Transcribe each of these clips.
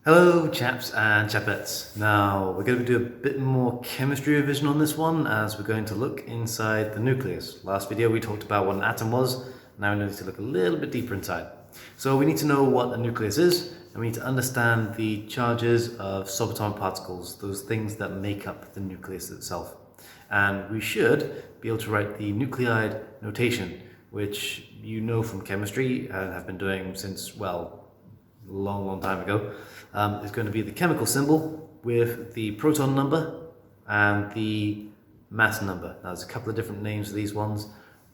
Hello chaps and chapettes. Now we're going to do a bit more chemistry revision on this one as we're going to look inside the nucleus. Last video we talked about what an atom was, now we need to look a little bit deeper inside. So we need to know what a nucleus is, and we need to understand the charges of subatomic particles, those things that make up the nucleus itself. And we should be able to write the nuclide notation, which you know from chemistry and have been doing since, well, long time ago, is going to be the chemical symbol with the proton number and the mass number. Now, there's a couple of different names for these ones,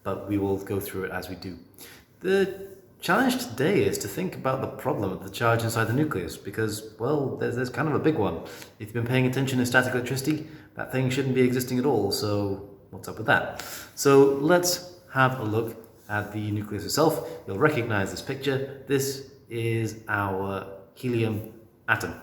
but we will go through it as we do. The challenge today is to think about the problem of the charge inside the nucleus, because, well, there's kind of a big one. If you've been paying attention in static electricity, that thing shouldn't be existing at all, so what's up with that? So let's have a look at the nucleus itself. You'll recognize this picture. This is our helium atom,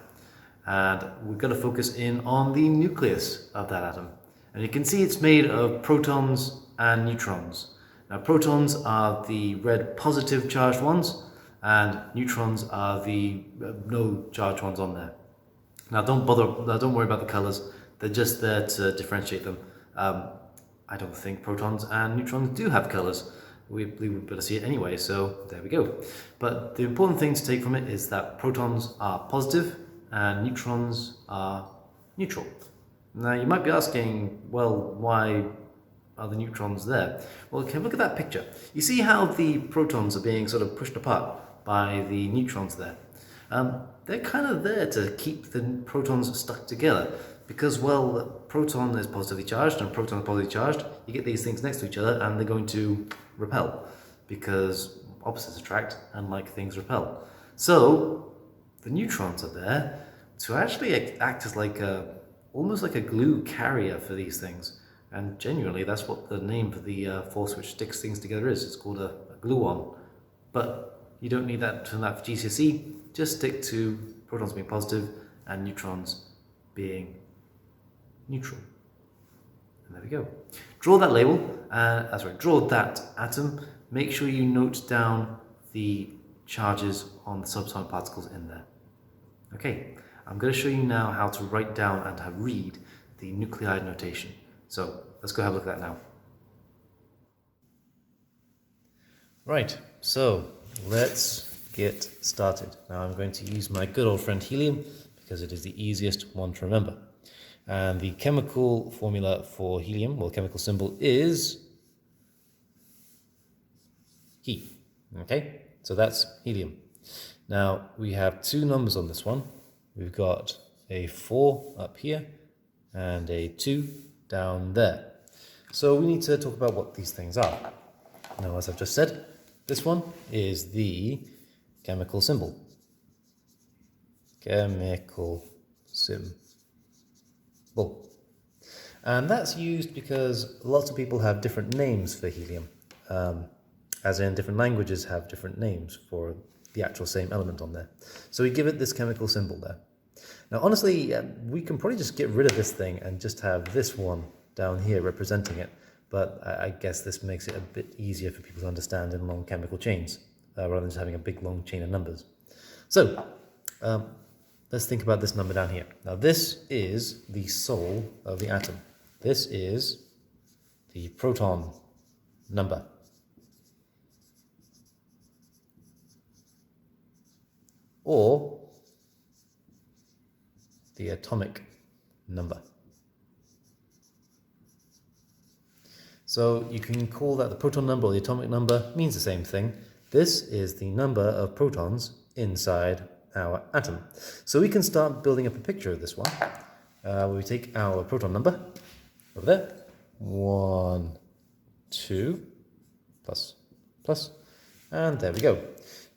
and we're going to focus in on the nucleus of that atom. And you can see it's made of protons and neutrons. Now, protons are the red positive charged ones, and neutrons are the no charged ones on there. Now, don't worry about the colors. They're just there to differentiate them. I don't think protons and neutrons do have colors. We would better see it anyway, so there we go. But the important thing to take from it is that protons are positive and neutrons are neutral. Now you might be asking, well, why are the neutrons there? Well, okay, look at that picture. You see how the protons are being sort of pushed apart by the neutrons there. They're kind of there to keep the protons stuck together. Because, well, the proton is positively charged and proton is positively charged, you get these things next to each other and they're going to repel, because opposites attract and like things repel. So the neutrons are there to actually act as almost like a glue carrier for these things. And genuinely, that's what the name for the force which sticks things together is. It's called a gluon. But you don't need that for GCSE. Just stick to protons being positive and neutrons being neutral. And there we go. Draw that label, draw that atom. Make sure you note down the charges on the subatomic particles in there. Okay, I'm going to show you now how to write down and read the nuclide notation. So let's go have a look at that now. Right, so let's get started. Now I'm going to use my good old friend helium because it is the easiest one to remember. And the chemical formula for helium, well, chemical symbol is He. Okay, so that's helium. Now we have two numbers on this one. We've got a 4 up here and a 2 down there. So we need to talk about what these things are. Now, as I've just said, this one is the chemical symbol. Chemical symbol. And that's used because lots of people have different names for helium, as in different languages have different names for the actual same element on there. So we give it this chemical symbol there. Now, honestly, we can probably just get rid of this thing and just have this one down here representing it, but I guess this makes it a bit easier for people to understand in long chemical chains, rather than just having a big long chain of numbers. So, let's think about this number down here. Now, this is the soul of the atom. This is the proton number. Or the atomic number. So you can call that the proton number or the atomic number, means the same thing. This is the number of protons inside our atom. So we can start building up a picture of this one. We take our proton number over there. 1, 2, plus, plus, and there we go.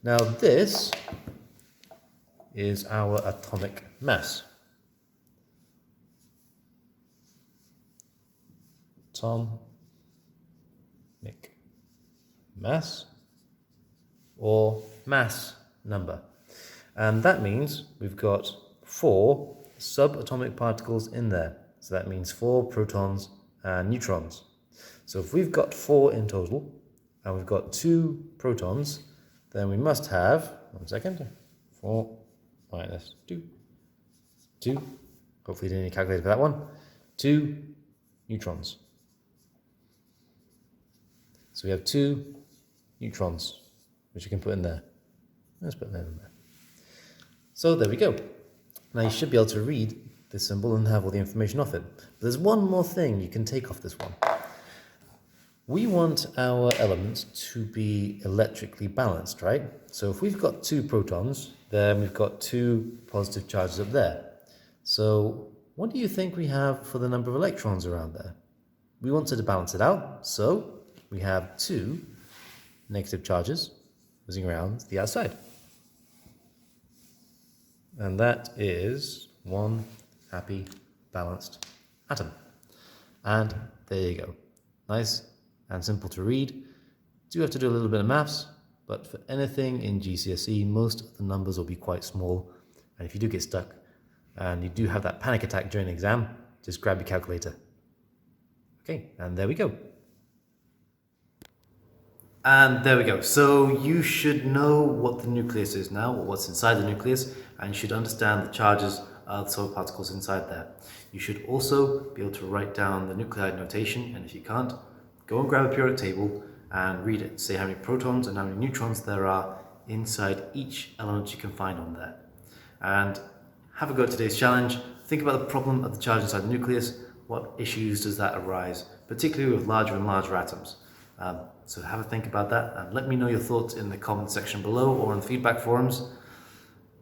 Now this is our atomic mass. Atomic mass or mass number. And that means we've got 4 subatomic particles in there. So that means 4 protons and neutrons. So if we've got 4 in total, and we've got 2 protons, then we must have, 4 minus 2. 2. Hopefully you didn't need a calculator for that one. 2 neutrons. So we have 2 neutrons, which you can put in there. Let's put them in there. So there we go. Now you should be able to read this symbol and have all the information off it. But there's one more thing you can take off this one. We want our elements to be electrically balanced, right? So if we've got 2 protons, then we've got 2 positive charges up there. So what do you think we have for the number of electrons around there? We wanted to balance it out, so we have 2 negative charges moving around the outside. And that is 1 happy, balanced atom. And there you go. Nice and simple to read. Do have to do a little bit of maths, but for anything in GCSE, most of the numbers will be quite small. And if you do get stuck and you do have that panic attack during an exam, just grab your calculator. Okay, and there we go. And there we go. So you should know what the nucleus is now, or what's inside the nucleus, and you should understand the charges of the solar particles inside there. You should also be able to write down the nuclide notation, and if you can't, go and grab a periodic table and read it. Say how many protons and how many neutrons there are inside each element you can find on there. And have a go at today's challenge. Think about the problem of the charge inside the nucleus. What issues does that arise, particularly with larger and larger atoms? So have a think about that and let me know your thoughts in the comment section below or on the feedback forums.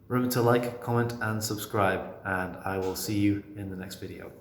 Remember to like, comment and subscribe, and I will see you in the next video.